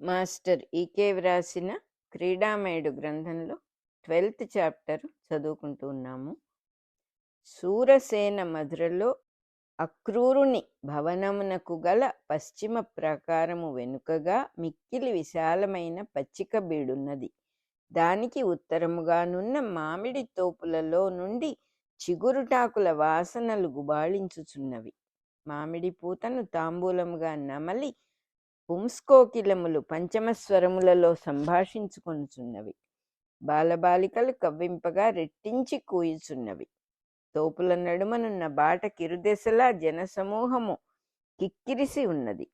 Master ఈకే వ్రాసిన క్రీడామేడు గ్రంథంలో 12th chapter చదువుకుంటూ ఉన్నాము. శూరసేన మధురలో అక్రూరుని భవనమునకు గల పశ్చిమ ప్రాకారము వెనుకగా మిక్కిలి విశాలమైన పచ్చిక బీడున్నది. దానికి ఉత్తరముగానున్న మామిడి తోపులలో నుండి చిగురుటాకుల వాసనలు గుబాళించుచున్నవి. మామిడి పూతను తాంబూలముగా నమలి పుంస్కోకిలములు పంచమస్వరములలో సంభాషించుకొనుచున్నవి. బాలబాలికలు కవ్వింపగా రెట్టించి కూయుచున్నవి. తోపుల నడుమనున్న బాట కిరుదెసలా జనసమూహము కిక్కిరిసి ఉన్నది.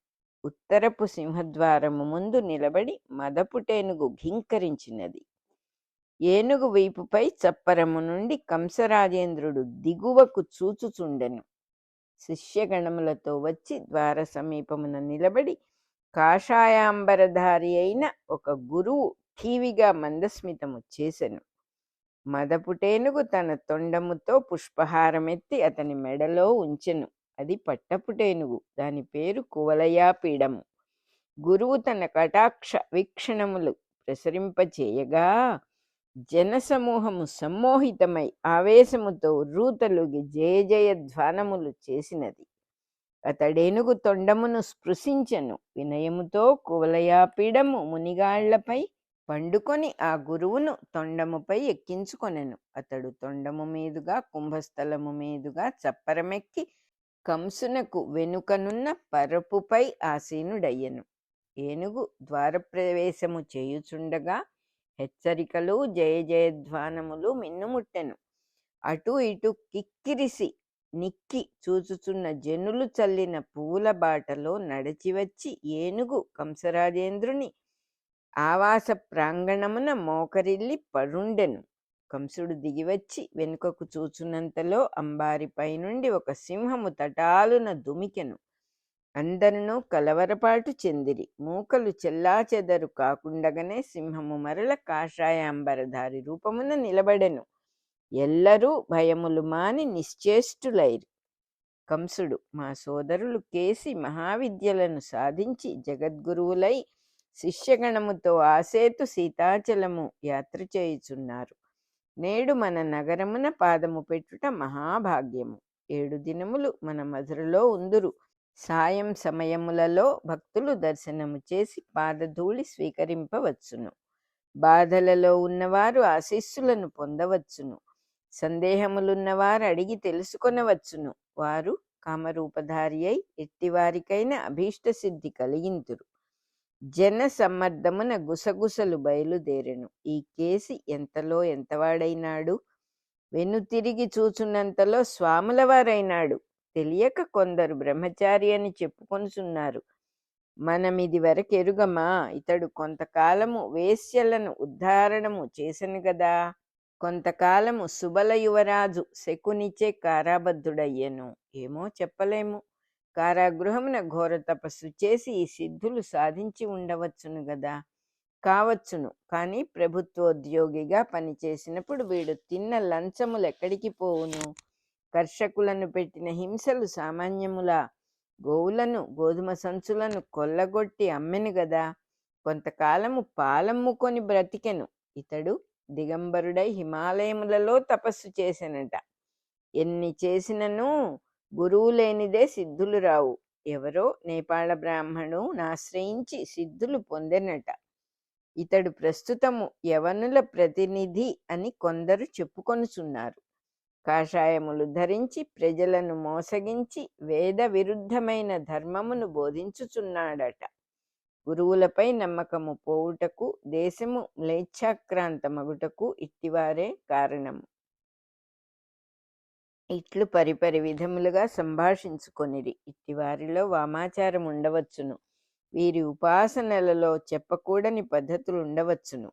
ఉత్తరపు సింహద్వారము ముందు నిలబడి మదపుటేనుగు ఘింకరించినది. ఏనుగు వీపుపై చప్పరము నుండి కంసరాజేంద్రుడు దిగువకు చూచుచుండెను. శిష్యగణములతో వచ్చి ద్వార సమీపమున నిలబడి కాషాయాంబరధారి అయిన ఒక గురువు ఠీవిగా మందస్మితము చేసెను. మదపుటేనుగు తన తొండముతో పుష్పహారమెత్తి అతని మెడలో ఉంచెను. అది పట్టపుటేనుగు. దాని పేరు కువలయాపీడము. గురువు తన కటాక్ష వీక్షణములు ప్రసరింపచేయగా జనసమూహము సమ్మోహితమై ఆవేశముతో రూతలుగి జయ జయ ధ్వానములు చేసినది. అతడేనుగు తొండమును స్పృశించెను. వినయముతో కువలయాపీడము మునిగాళ్లపై పండుకొని ఆ గురువును తొండముపై ఎక్కించుకొనెను. అతడు తొండము మీదుగా కుంభస్థలము మీదుగా చప్పరమెక్కి కంసునకు వెనుకనున్న పరపుపై ఆసీనుడయ్యెను. ఏనుగు ద్వారప్రవేశము చేయుచుండగా హెచ్చరికలు జయ జయధ్వానములు మిన్నుముట్టెను. అటు ఇటు కిక్కిరిసి నిక్కి చూచుచున్న జనులు చల్లిన పువ్వుల బాటలో నడిచివచ్చి ఏనుగు కంసరాజేంద్రుని ఆవాస ప్రాంగణమున మోకరిల్లి పరుండెను. కంసుడు దిగివచ్చి వెనుకకు చూచునంతలో అంబారిపై నుండి ఒక సింహము తటాలున దుమికెను. అందరునూ కలవరపాటు చెందిరి. మూకలు చెల్లాచెదరు కాకుండగానే సింహము మరల కాషాయాంబరధారి రూపమున నిలబడెను. ఎల్లరూ భయములు మాని నిశ్చేష్టులైరి. కంసుడు, మా సోదరులు కేసి మహావిద్యలను సాధించి జగద్గురువులై శిష్యగణముతో ఆసేతు సీతాచలము యాత్ర చేయుచున్నారు. నేడు మన నగరమున పాదము పెట్టుట మహాభాగ్యము. 7 దినములు మన మధురలో ఉందురు. సాయం సమయములలో భక్తులు దర్శనము చేసి పాదధూళి స్వీకరింపవచ్చును. బాధలలో ఉన్నవారు ఆశీస్సులను పొందవచ్చును. సందేహములున్నవారు అడిగి తెలుసుకొనవచ్చును. వారు కామరూపధారి అయి ఎట్టివారికైనా అభీష్ట సిద్ధి కలిగింతురు. జన సమ్మర్దమున గుసగుసలు బయలుదేరెను. ఈ కేసి ఎంతలో ఎంతవాడైనాడు. వెనుతిరిగి చూచున్నంతలో స్వాముల వారైనాడు. తెలియక కొందరు బ్రహ్మచారి అని చెప్పుకొనుచున్నారు. మనమిది వరకెరుగమా? ఇతడు కొంతకాలము వేశ్యలను ఉద్ధారణము చేసెను గదా. కొంతకాలము సుబల యువరాజు శకునిచే కారాబద్ధుడయ్యను. ఏమో చెప్పలేము. కారాగృహమున ఘోర తపస్సు చేసి ఈ సిద్ధులు సాధించి ఉండవచ్చును గదా. కావచ్చును. కానీ ప్రభుత్వోద్యోగిగా పనిచేసినప్పుడు వీడు తిన్న లంచములు ఎక్కడికి పోవును? కర్షకులను పెట్టిన హింసలు సామాన్యములా? గోవులను గోధుమ సంచులను కొల్లగొట్టి అమ్మెను గదా. కొంతకాలము పాలమ్ముకొని బ్రతికెను. ఇతడు దిగంబరుడై హిమాలయములలో తపస్సు చేసెనట. ఎన్ని చేసినను గురువు లేనిదే సిద్ధులు రావు. ఎవరో నేపాళ బ్రాహ్మణు ఆశ్రయించి సిద్ధులు పొందెనట. ఇతడు ప్రస్తుతము యవనుల ప్రతినిధి అని కొందరు చెప్పుకొనుచున్నారు. కాషాయములు ధరించి ప్రజలను మోసగించి వేద విరుద్ధమైన ధర్మమును బోధించుచున్నాడట. గురువులపై నమ్మకము పోవుటకు దేశము మ్లేచ్ఛాక్రాంతమగుటకు ఇట్టివారే కారణము. ఇట్లు పరిపరి విధములుగా సంభాషించుకొనిరి. ఇట్టివారిలో వామాచారం ఉండవచ్చును. వీరి ఉపాసనలలో చెప్పకూడని పద్ధతులు ఉండవచ్చును.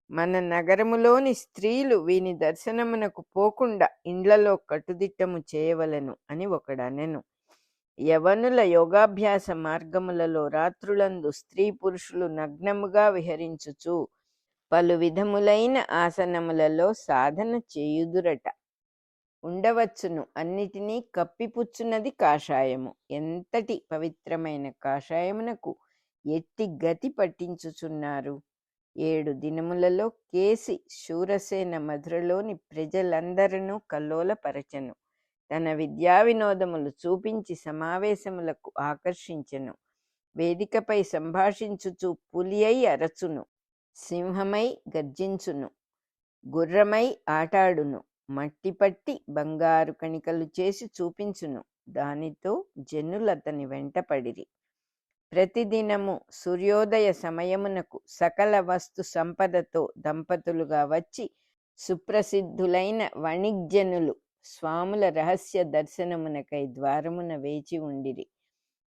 మన నగరములోని స్త్రీలు వీని దర్శనమునకు పోకుండా ఇండ్లలో కట్టుదిట్టము చేయవలెను అని ఒకడనెను. యవనుల యోగాభ్యాస మార్గములలో రాత్రులందు స్త్రీ పురుషులు నగ్నముగా విహరించుచు పలు విధములైన ఆసనములలో సాధన చేయుదురట. ఉండవచ్చును. అన్నిటినీ కప్పిపుచ్చున్నది కాషాయము. ఎంతటి పవిత్రమైన కాషాయమునకు ఎట్టి గతి పట్టించుచున్నారు. 7 దినములలో కేసి శూరసేన మధురలోని ప్రజలందరూ కల్లోలపరచెను. తన విద్యా వినోదములు చూపించి సమావేశములకు ఆకర్షించెను. వేదికపై సంభాషించుచు పులి అయి అరచును, సింహమై గర్జించును, గుర్రమై ఆటాడును, మట్టి పట్టి బంగారు కణికలు చేసి చూపించును. దానితో జనులతని వెంటపడిరి. ప్రతిదినము సూర్యోదయ సమయమునకు సకల వస్తు సంపదతో దంపతులుగా వచ్చి సుప్రసిద్ధులైన వణిజ్జనులు స్వాముల రహస్య దర్శనమునకై ద్వారమున వేచి ఉండిరి.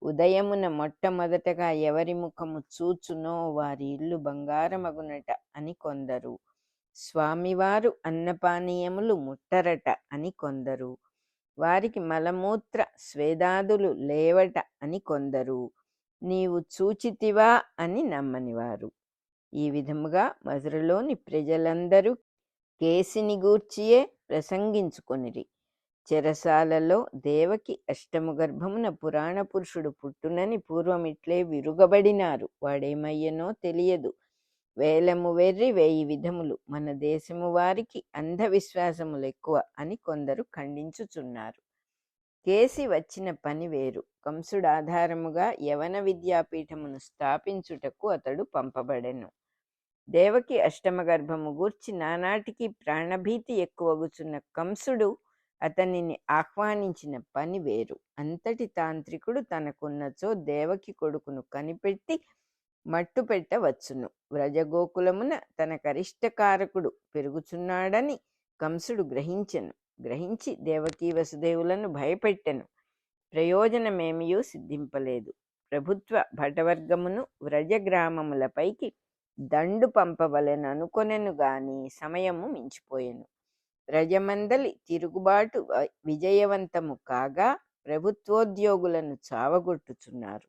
ఉదయమున మొట్టమొదటగా ఎవరి ముఖము చూచునో వారి ఇల్లు బంగారమగునట అని కొందరు, స్వామివారు అన్నపానీయములు ముట్టరట అని కొందరు, వారికి మలమూత్ర స్వేదాదులు లేవట అని కొందరు, నీవు చూచితివా అని నమ్మనివారు. ఈ విధముగా మధురలోని ప్రజలందరూ కేసిని గూర్చియే ప్రసంగించుకొనిరి. చెరసాలలో దేవకి అష్టము గర్భమున పురాణ పురుషుడు పుట్టునని పూర్వమిట్లే విరుగబడినారు. వాడేమయ్యనో తెలియదు. వేలము వెర్రి 1000 విధములు. మన దేశము వారికి అంధవిశ్వాసములు ఎక్కువ అని కొందరు ఖండించుచున్నారు. కేసి వచ్చిన పని వేరు. కంసుడు ఆధారముగా యవన విద్యాపీఠమును స్థాపించుటకు అతడు పంపబడెను. దేవకి అష్టమ గర్భము గూర్చి నానాటికి ప్రాణభీతి ఎక్కువగుచున్న కంసుడు అతనిని ఆహ్వానించిన పని వేరు. అంతటి తాంత్రికుడు తనకున్నచో దేవకి కొడుకును కనిపెట్టి మట్టు పెట్టవచ్చును. వ్రజగోకులమున తన కరిష్టకారకుడు పెరుగుచున్నాడని కంసుడు గ్రహించెను. గ్రహించి దేవకీ వసుదేవులను భయపెట్టెను. ప్రయోజనమేమియూ సిద్ధింపలేదు. ప్రభుత్వ భటవర్గమును వ్రజగ్రామములపైకి దండు పంపవలెననుకొనెను గాని సమయము మించిపోయెను. వ్రజమందలి తిరుగుబాటు విజయవంతము కాగా ప్రభుత్వోద్యోగులను చావగొట్టుచున్నారు.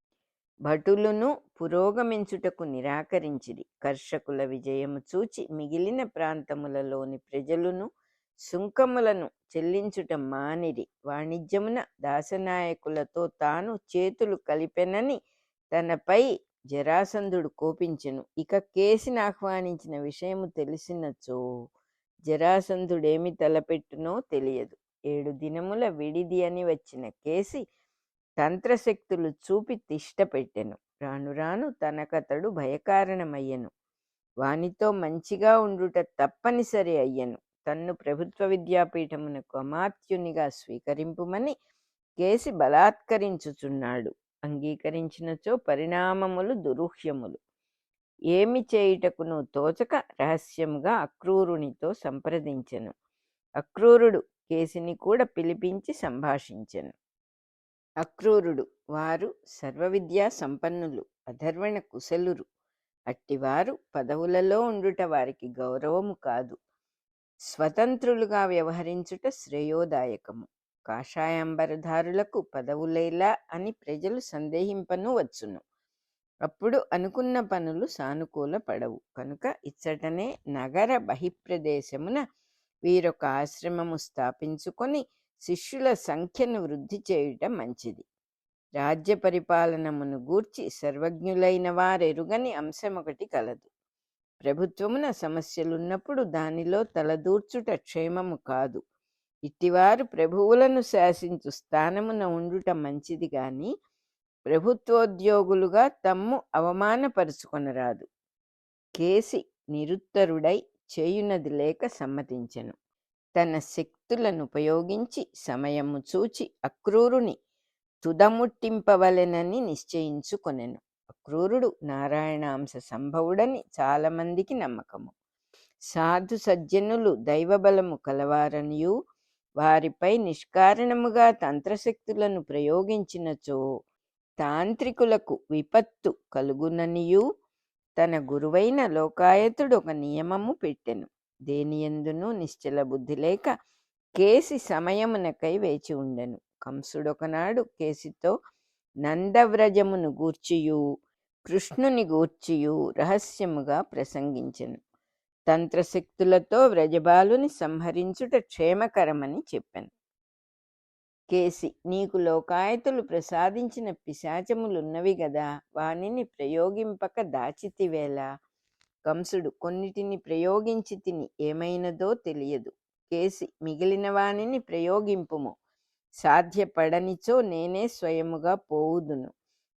భటులును పురోగమించుటకు నిరాకరించిరి. కర్షకుల విజయము చూచి మిగిలిన ప్రాంతములలోని ప్రజలును సుంకములను చెల్లించుట మానిరి. వాణిజ్యమున దాసనాయకులతో తాను చేతులు కలిపెనని తనపై జరాసంధుడు కోపించెను. ఇక కేసిని ఆహ్వానించిన విషయము తెలిసినచో జరాసంధుడేమి తలపెట్టునో తెలియదు. 7 దినముల విడిది అని వచ్చిన కేసి తంత్రశక్తులు చూపి తిష్ట పెట్టెను. రాను రాను తనకతడు భయకారణమయ్యను. వానితో మంచిగా ఉండుట తప్పనిసరి అయ్యను. తన్ను ప్రభుత్వ విద్యాపీఠమునకు అమాత్యునిగా స్వీకరింపుమని కేసి బలాత్కరించుచున్నాడు. అంగీకరించినచో పరిణామములు దురూహ్యములు. ఏమి చేయుటకును తోచక రహస్యముగా అక్రూరునితో సంప్రదించెను. అక్రూరుడు కేసిని కూడా పిలిపించి సంభాషించెను. అక్రూరుడు, వారు సర్వవిద్యా సంపన్నులు, అధర్వణ కుశలురు. అట్టివారు పదవులలో ఉండుట వారికి గౌరవము కాదు. స్వతంత్రులుగా వ్యవహరించుట శ్రేయోదాయకము. కాషాయాంబరధారులకు పదవులేలా అని ప్రజలు సందేహింపను వచ్చును. అప్పుడు అనుకున్న పనులు సానుకూల పడవు. కనుక ఇచ్చటనే నగర బహిప్రదేశమున వీరొక ఆశ్రమము స్థాపించుకొని శిష్యుల సంఖ్యను వృద్ధి చేయుట మంచిది. రాజ్య పరిపాలనమును గూర్చి సర్వజ్ఞులైన వారెరుగని అంశమొకటి కలదు. ప్రభుత్వమున సమస్యలున్నప్పుడు దానిలో తలదూర్చుట క్షేమము కాదు. ఇట్టివారు ప్రభువులను శాసించు స్థానమున ఉండుట మంచిది గాని ప్రభుత్వోద్యోగులుగా తమ్ము అవమానపరుచుకొనరాదు. కేసి నిరుత్తరుడై చేయునది లేక సమ్మతించెను. తన శక్తులను ఉపయోగించి సమయము చూచి అక్రూరుని తుదముట్టింపవలెనని నిశ్చయించుకొనెను. అక్రూరుడు నారాయణాంశ సంభవుడని చాలా మందికి నమ్మకము. సాధు సజ్జనులు దైవబలము కలవారనియు వారిపై నిష్కారణముగా తంత్రశక్తులను ప్రయోగించినచో తాంత్రికులకు విపత్తు కలుగుననియు తన గురువైన లోకాయతుడు ఒక నియమము పెట్టెను. దేనియందునూ నిశ్చల బుద్ధి లేక కేసి సమయమునకై వేచి ఉండెను. కంసుడొకనాడు కేసితో నందవ్రజమును గూర్చియు కృష్ణుని గూర్చియు రహస్యముగా ప్రసంగించెను. తంత్రశక్తులతో వ్రజబాలుని సంహరించుట క్షేమకరమని చెప్పెను. కేసి నీకు లోకాయతులు ప్రసాదించిన పిశాచములున్నవి గదా, వానిని ప్రయోగింపక దాచితివేలా. కంసుడు కొన్నిటిని ప్రయోగించి తిని ఏమైనదో తెలియదు. కేసి మిగిలిన వానిని ప్రయోగింపుము. సాధ్యపడనిచో నేనే స్వయముగా పోవుదును.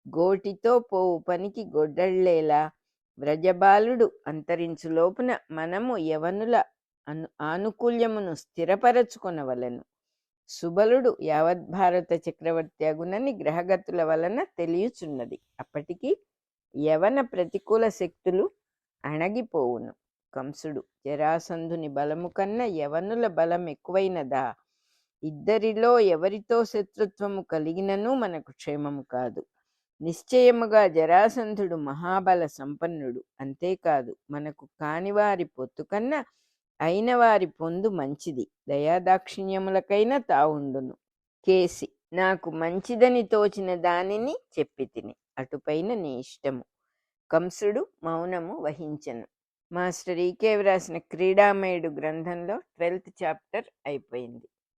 గోటితో పోవు పనికి గొడ్డళ్ళేలా. వ్రజబాలుడు అంతరించు లోపున మనము యవనుల ఆనుకూల్యమును స్థిరపరచుకొనవలెను. సుబలుడు యావద్భారత చక్రవర్తి అగునని గ్రహగతుల వలన తెలియచున్నది. అప్పటికి యవన ప్రతికూల శక్తులు అణగిపోవును. కంసుడు జరాసంధుని బలము కన్నా యవనుల బలం ఎక్కువైనదా? ఇద్దరిలో ఎవరితో శత్రుత్వము కలిగినను మనకు క్షేమము కాదు. నిశ్చయముగా జరాసంధుడు మహాబల సంపన్నుడు. అంతేకాదు మనకు కానివారి పొత్తు కన్నా అయిన వారి పొందు మంచిది. దయాదాక్షిణ్యములకైనా తావుండును. కేసి నాకు మంచిదని తోచిన దానిని చెప్పి తిని, అటుపైన నీ ఇష్టము. కంసుడు మౌనము వహించెను. మాస్టర్ ఈకే వ్రాసిన క్రీడామయుడు గ్రంథంలో 12th చాప్టర్ అయిపోయింది.